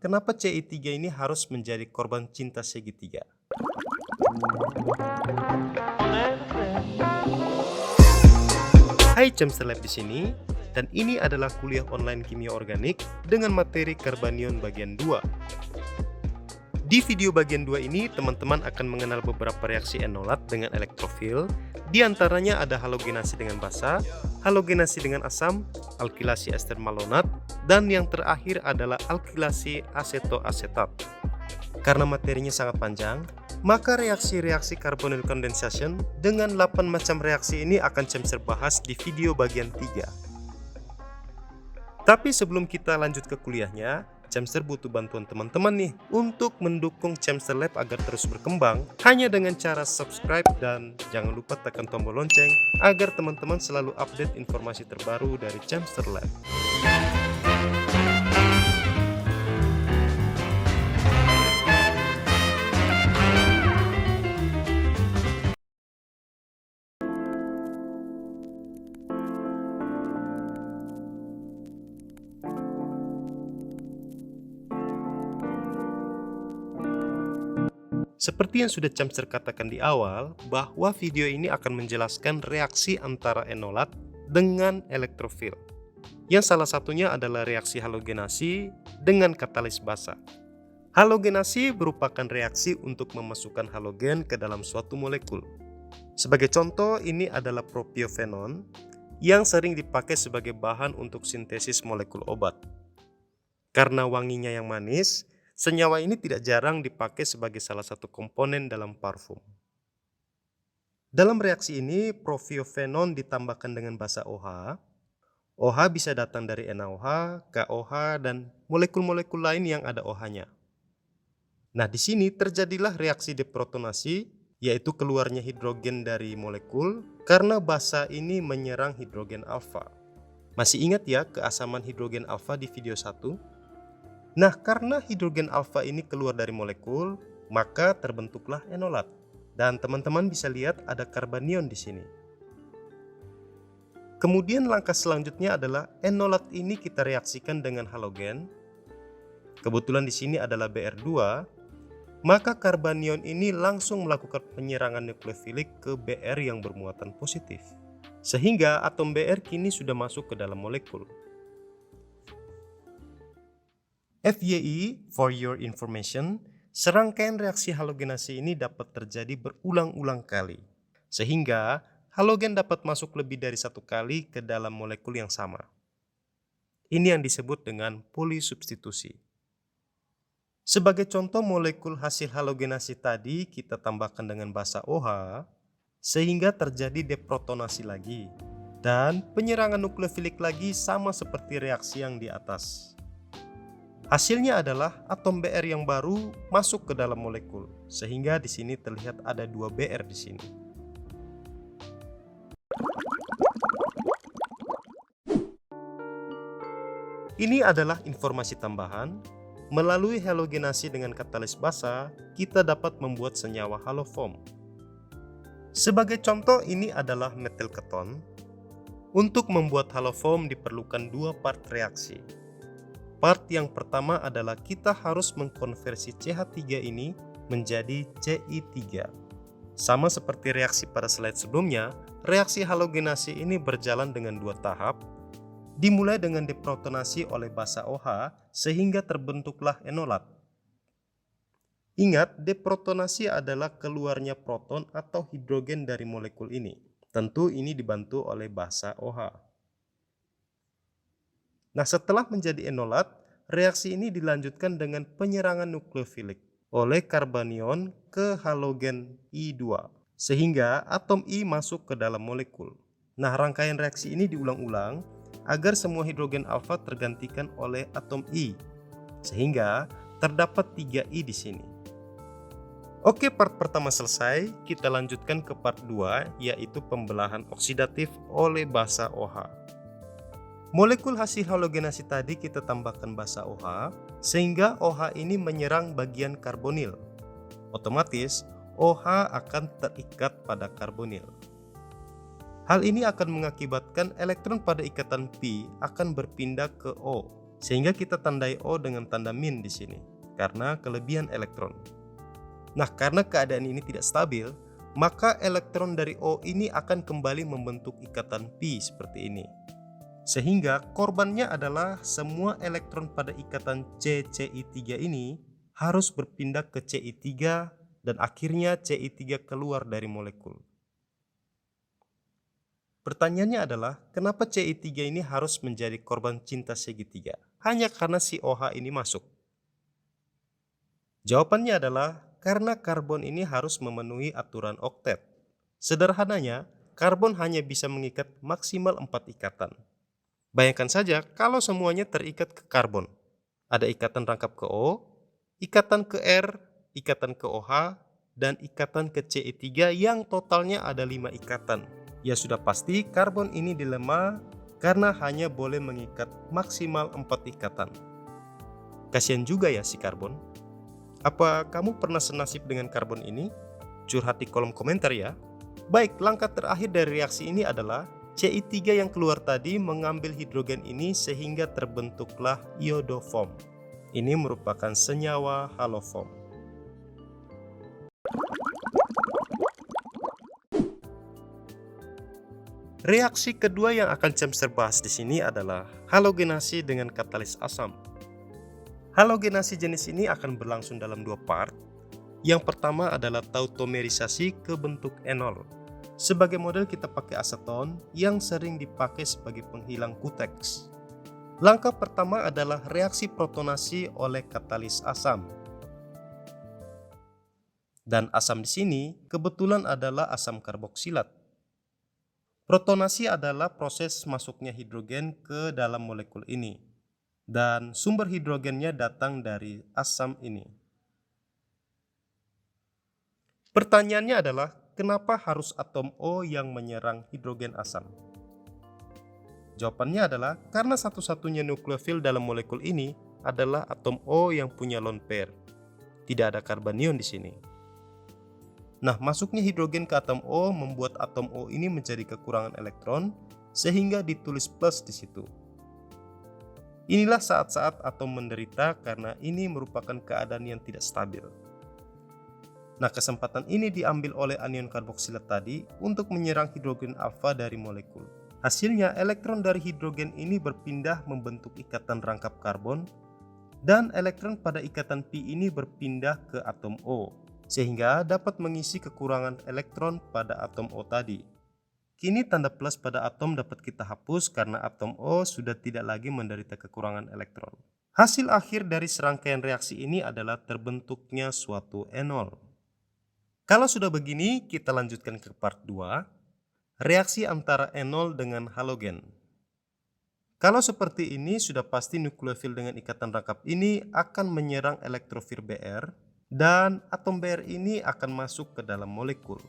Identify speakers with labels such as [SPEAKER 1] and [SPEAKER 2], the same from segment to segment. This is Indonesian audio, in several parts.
[SPEAKER 1] kenapa Ci3 ini harus menjadi korban cinta segitiga. Hai, Chemster Lab di sini, dan ini adalah kuliah online kimia organik dengan materi karbanion bagian 2. Di video bagian 2 ini, teman-teman akan mengenal beberapa reaksi enolat dengan elektrofil. Di antaranya ada halogenasi dengan basa, halogenasi dengan asam, alkilasi ester malonat, dan yang terakhir adalah alkilasi asetoasetat. Karena materinya sangat panjang, maka reaksi-reaksi carbonyl condensation dengan 8 macam reaksi ini akan Chemster bahas di video bagian 3. Tapi sebelum kita lanjut ke kuliahnya, Chemster butuh bantuan teman-teman nih untuk mendukung Chemster Lab agar terus berkembang hanya dengan cara subscribe dan jangan lupa tekan tombol lonceng agar teman-teman selalu update informasi terbaru dari Chemster Lab. Seperti yang sudah Chemster katakan di awal, bahwa video ini akan menjelaskan reaksi antara enolat dengan elektrofil, yang salah satunya adalah reaksi halogenasi dengan katalis basa. Halogenasi merupakan reaksi untuk memasukkan halogen ke dalam suatu molekul. Sebagai contoh, ini adalah propiofenon yang sering dipakai sebagai bahan untuk sintesis molekul obat. Karena wanginya yang manis, senyawa ini tidak jarang dipakai sebagai salah satu komponen dalam parfum. Dalam reaksi ini, propiofenon ditambahkan dengan basa OH. OH bisa datang dari NaOH, KOH, dan molekul-molekul lain yang ada OH-nya. Nah, di sini terjadilah reaksi deprotonasi, yaitu keluarnya hidrogen dari molekul karena basa ini menyerang hidrogen alfa. Masih ingat ya keasaman hidrogen alfa di video 1? Nah, karena hidrogen alfa ini keluar dari molekul, maka terbentuklah enolat. Dan teman-teman bisa lihat ada karbanion di sini. Kemudian langkah selanjutnya adalah enolat ini kita reaksikan dengan halogen. Kebetulan di sini adalah Br2, maka karbanion ini langsung melakukan penyerangan nukleofilik ke Br yang bermuatan positif. Sehingga atom Br kini sudah masuk ke dalam molekul. FYI, for your information, serangkaian reaksi halogenasi ini dapat terjadi berulang-ulang kali, sehingga halogen dapat masuk lebih dari satu kali ke dalam molekul yang sama. Ini yang disebut dengan polisubstitusi. Sebagai contoh molekul hasil halogenasi tadi kita tambahkan dengan basa OH, sehingga terjadi deprotonasi lagi, dan penyerangan nukleofilik lagi sama seperti reaksi yang di atas. Hasilnya adalah atom Br yang baru masuk ke dalam molekul, sehingga di sini terlihat ada 2 Br di sini. Ini adalah informasi tambahan. Melalui halogenasi dengan katalis basa, kita dapat membuat senyawa haloform. Sebagai contoh, ini adalah metil keton. Untuk membuat haloform diperlukan 2 part reaksi. Part yang pertama adalah kita harus mengkonversi CH3 ini menjadi Ci3. Sama seperti reaksi pada slide sebelumnya, reaksi halogenasi ini berjalan dengan 2 tahap. Dimulai dengan deprotonasi oleh basa OH sehingga terbentuklah enolat. Ingat, deprotonasi adalah keluarnya proton atau hidrogen dari molekul ini. Tentu ini dibantu oleh basa OH. Nah, setelah menjadi enolat, reaksi ini dilanjutkan dengan penyerangan nukleofilik oleh karbanion ke halogen I2, sehingga atom I masuk ke dalam molekul. Nah, rangkaian reaksi ini diulang-ulang agar semua hidrogen alfa tergantikan oleh atom I, sehingga terdapat 3 I di sini. Oke, part pertama selesai, kita lanjutkan ke part 2, yaitu pembelahan oksidatif oleh basa OH. Molekul hasil halogenasi tadi kita tambahkan basa OH, sehingga OH ini menyerang bagian karbonil. Otomatis, OH akan terikat pada karbonil. Hal ini akan mengakibatkan elektron pada ikatan P akan berpindah ke O, Sehingga kita tandai O dengan tanda min di sini, karena kelebihan elektron. Nah, karena keadaan ini tidak stabil, maka elektron dari O ini akan kembali membentuk ikatan pi seperti ini. Sehingga korbannya adalah semua elektron pada ikatan CCi3 ini harus berpindah ke Ci3 dan akhirnya Ci3 keluar dari molekul. Pertanyaannya adalah, kenapa Ci3 ini harus menjadi korban cinta segitiga? Hanya karena si OH ini masuk. Jawabannya adalah, karena karbon ini harus memenuhi aturan oktet. Sederhananya, karbon hanya bisa mengikat maksimal 4 ikatan. Bayangkan saja kalau semuanya terikat ke karbon. Ada ikatan rangkap ke O, ikatan ke R, ikatan ke OH, dan ikatan ke Ci3 yang totalnya ada 5 ikatan. Ya sudah pasti karbon ini dilema karena hanya boleh mengikat maksimal 4 ikatan. Kasihan juga ya si karbon. Apa kamu pernah senasib dengan karbon ini? Curhat di kolom komentar ya. Baik, langkah terakhir dari reaksi ini adalah Ci3 yang keluar tadi mengambil hidrogen ini sehingga terbentuklah iodoform. Ini merupakan senyawa haloform. Reaksi kedua yang akan Cemster bahas di sini adalah halogenasi dengan katalis asam. Halogenasi jenis ini akan berlangsung dalam 2 part. Yang pertama adalah tautomerisasi ke bentuk enol. Sebagai model kita pakai aseton yang sering dipakai sebagai penghilang kuteks. Langkah pertama adalah reaksi protonasi oleh katalis asam. Dan asam di sini kebetulan adalah asam karboksilat. Protonasi adalah proses masuknya hidrogen ke dalam molekul ini. Dan sumber hidrogennya datang dari asam ini. Pertanyaannya adalah, kenapa harus atom O yang menyerang hidrogen asam? Jawabannya adalah karena satu-satunya nukleofil dalam molekul ini adalah atom O yang punya lone pair. Tidak ada karbanion di sini. Nah, masuknya hidrogen ke atom O membuat atom O ini menjadi kekurangan elektron sehingga ditulis plus di situ. Inilah saat-saat atom menderita karena ini merupakan keadaan yang tidak stabil. Nah, kesempatan ini diambil oleh anion karboksilat tadi untuk menyerang hidrogen alfa dari molekul. Hasilnya, elektron dari hidrogen ini berpindah membentuk ikatan rangkap karbon dan elektron pada ikatan pi ini berpindah ke atom O, sehingga dapat mengisi kekurangan elektron pada atom O tadi. Kini tanda plus pada atom dapat kita hapus karena atom O sudah tidak lagi menderita kekurangan elektron. Hasil akhir dari serangkaian reaksi ini adalah terbentuknya suatu enol. Kalau sudah begini, kita lanjutkan ke part 2, reaksi antara enol dengan halogen. Kalau seperti ini, sudah pasti nukleofil dengan ikatan rangkap ini akan menyerang elektrofil Br, dan atom Br ini akan masuk ke dalam molekul.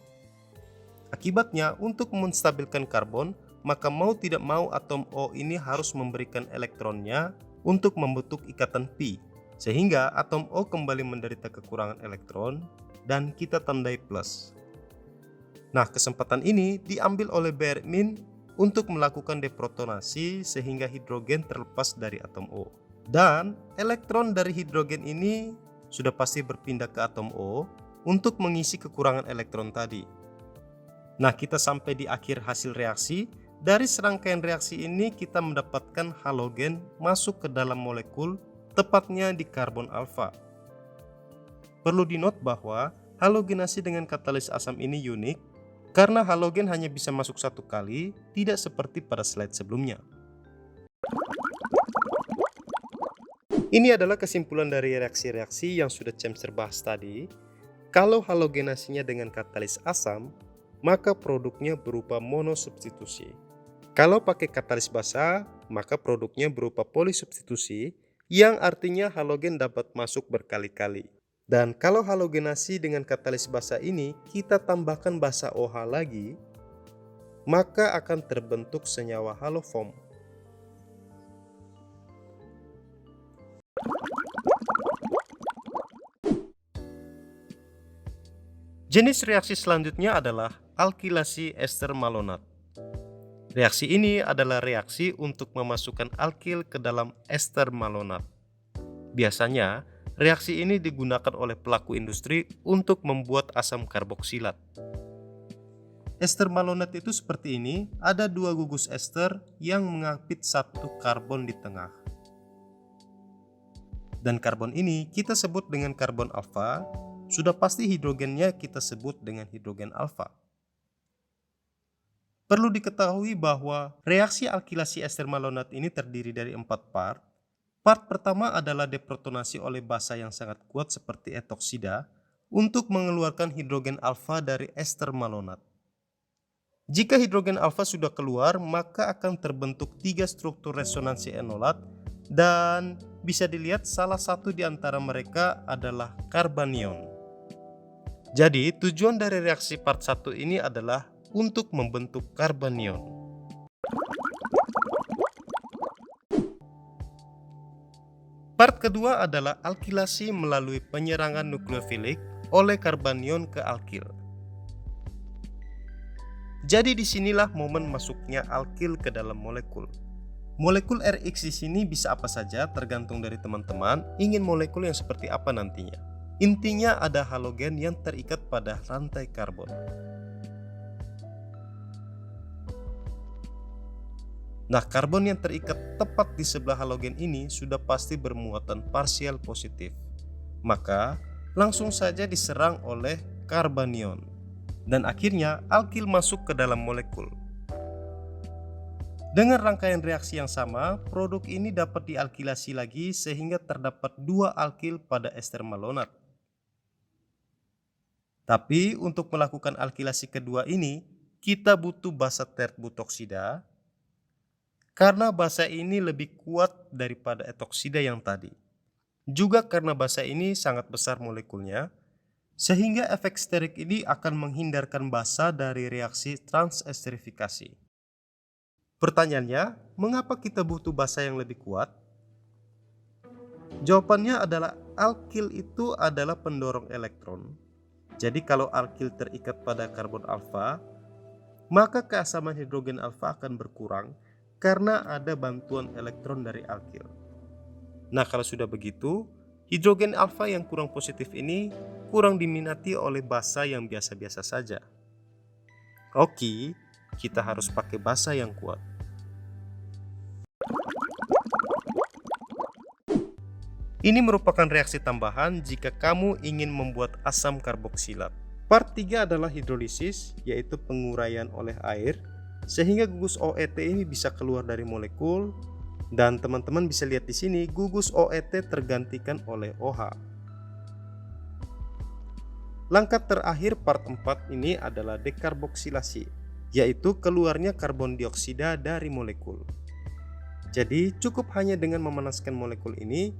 [SPEAKER 1] Akibatnya, untuk menstabilkan karbon, maka mau tidak mau atom O ini harus memberikan elektronnya untuk membentuk ikatan pi, sehingga atom O kembali menderita kekurangan elektron, dan kita tandai plus. Nah, kesempatan ini diambil oleh Br- untuk melakukan deprotonasi sehingga hidrogen terlepas dari atom O. Dan elektron dari hidrogen ini sudah pasti berpindah ke atom O untuk mengisi kekurangan elektron tadi. Nah, kita sampai di akhir hasil reaksi. Dari serangkaian reaksi ini kita mendapatkan halogen masuk ke dalam molekul, tepatnya di karbon alfa. Perlu dinot bahwa halogenasi dengan katalis asam ini unik karena halogen hanya bisa masuk 1 kali, tidak seperti pada slide sebelumnya. Ini adalah kesimpulan dari reaksi-reaksi yang sudah Cemster bahas tadi. Kalau halogenasinya dengan katalis asam, maka produknya berupa monosubstitusi. Kalau pakai katalis basa, maka produknya berupa polisubstitusi, yang artinya halogen dapat masuk berkali-kali. Dan kalau halogenasi dengan katalis basa ini kita tambahkan basa OH lagi, maka akan terbentuk senyawa haloform. Jenis reaksi selanjutnya adalah alkilasi ester malonat. Reaksi ini adalah reaksi untuk memasukkan alkil ke dalam ester malonat. Biasanya, reaksi ini digunakan oleh pelaku industri untuk membuat asam karboksilat. Ester malonat itu seperti ini, ada dua gugus ester yang mengapit satu karbon di tengah. Dan karbon ini kita sebut dengan karbon alfa, sudah pasti hidrogennya kita sebut dengan hidrogen alfa. Perlu diketahui bahwa reaksi alkilasi ester malonat ini terdiri dari 4 part. Part pertama adalah deprotonasi oleh basa yang sangat kuat seperti etoksida untuk mengeluarkan hidrogen alfa dari ester malonat. Jika hidrogen alfa sudah keluar, maka akan terbentuk 3 struktur resonansi enolat dan bisa dilihat salah satu di antara mereka adalah karbanion. Jadi, tujuan dari reaksi part 1 ini adalah untuk membentuk karbanion. Part kedua adalah alkilasi melalui penyerangan nukleofilik oleh karbanion ke alkil. Jadi disinilah momen masuknya alkil ke dalam molekul. Molekul RX di sini bisa apa saja tergantung dari teman-teman ingin molekul yang seperti apa nantinya. Intinya ada halogen yang terikat pada rantai karbon. Nah, karbon yang terikat tepat di sebelah halogen ini sudah pasti bermuatan parsial positif. Maka langsung saja diserang oleh karbanion. Dan akhirnya alkil masuk ke dalam molekul. Dengan rangkaian reaksi yang sama, produk ini dapat dialkilasi lagi sehingga terdapat 2 alkil pada ester malonat. Tapi untuk melakukan alkilasi kedua ini, kita butuh basa terbutoksida karena basa ini lebih kuat daripada etoksida yang tadi. Juga karena basa ini sangat besar molekulnya, sehingga efek sterik ini akan menghindarkan basa dari reaksi transesterifikasi. Pertanyaannya, mengapa kita butuh basa yang lebih kuat? Jawabannya adalah alkil itu adalah pendorong elektron. Jadi kalau alkil terikat pada karbon alfa, maka keasaman hidrogen alfa akan berkurang karena ada bantuan elektron dari alkil. Nah, kalau sudah begitu, hidrogen alfa yang kurang positif ini kurang diminati oleh basa yang biasa-biasa saja. Oke, kita harus pakai basa yang kuat. Ini merupakan reaksi tambahan jika kamu ingin membuat asam karboksilat. Part 3 adalah hidrolisis, yaitu penguraian oleh air, sehingga gugus OET ini bisa keluar dari molekul. Dan teman-teman bisa lihat di sini, gugus OET tergantikan oleh OH. Langkah terakhir part 4 ini adalah dekarboksilasi, yaitu keluarnya karbon dioksida dari molekul. Jadi cukup hanya dengan memanaskan molekul ini,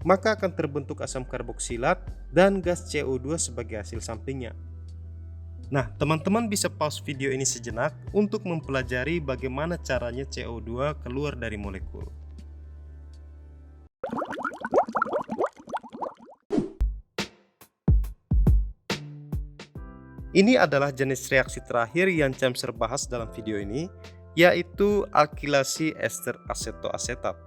[SPEAKER 1] maka akan terbentuk asam karboksilat dan gas CO2 sebagai hasil sampingnya. Nah, teman-teman bisa pause video ini sejenak untuk mempelajari bagaimana caranya CO2 keluar dari molekul. Ini adalah jenis reaksi terakhir yang Cemser bahas dalam video ini, yaitu alkilasi ester asetoasetat.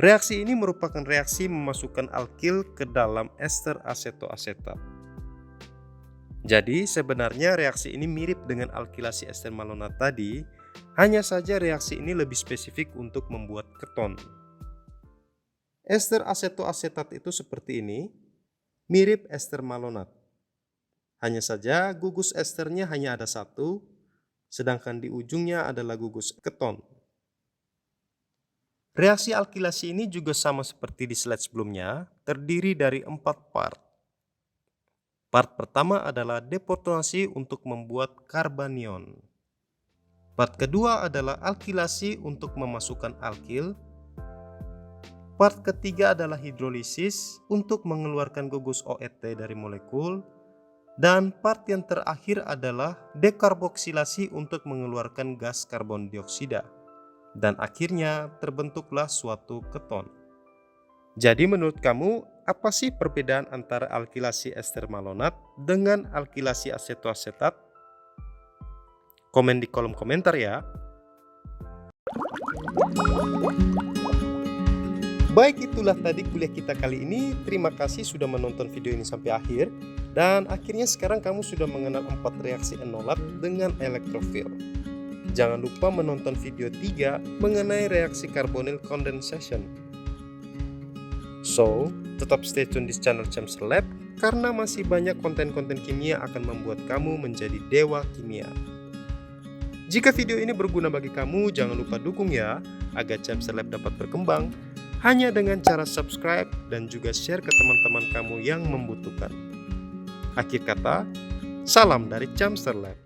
[SPEAKER 1] Reaksi ini merupakan reaksi memasukkan alkil ke dalam ester asetoasetat. Jadi sebenarnya reaksi ini mirip dengan alkilasi ester malonat tadi, hanya saja reaksi ini lebih spesifik untuk membuat keton. Ester asetoasetat itu seperti ini, mirip ester malonat. Hanya saja gugus esternya hanya ada satu, sedangkan di ujungnya adalah gugus keton. Reaksi alkilasi ini juga sama seperti di slide sebelumnya, terdiri dari 4 part. Part pertama adalah deprotonasi untuk membuat karbanion. Part kedua adalah alkilasi untuk memasukkan alkil. Part ketiga adalah hidrolisis untuk mengeluarkan gugus OET dari molekul. Dan part yang terakhir adalah dekarboksilasi untuk mengeluarkan gas karbon dioksida. Dan akhirnya terbentuklah suatu keton. Jadi menurut kamu, apa sih perbedaan antara alkilasi ester malonat dengan alkilasi asetoasetat? Komen di kolom komentar ya. Baik, itulah tadi kuliah kita kali ini. Terima kasih sudah menonton video ini sampai akhir. Dan akhirnya sekarang kamu sudah mengenal 4 reaksi enolat dengan elektrofil. Jangan lupa menonton video 3 mengenai reaksi carbonyl condensation. So, tetap stay tune di channel Cemser Lab karena masih banyak konten-konten kimia akan membuat kamu menjadi dewa kimia. Jika video ini berguna bagi kamu, jangan lupa dukung ya agar Cemser Lab dapat berkembang. Hanya dengan cara subscribe dan juga share ke teman-teman kamu yang membutuhkan. Akhir kata, salam dari Cemser Lab.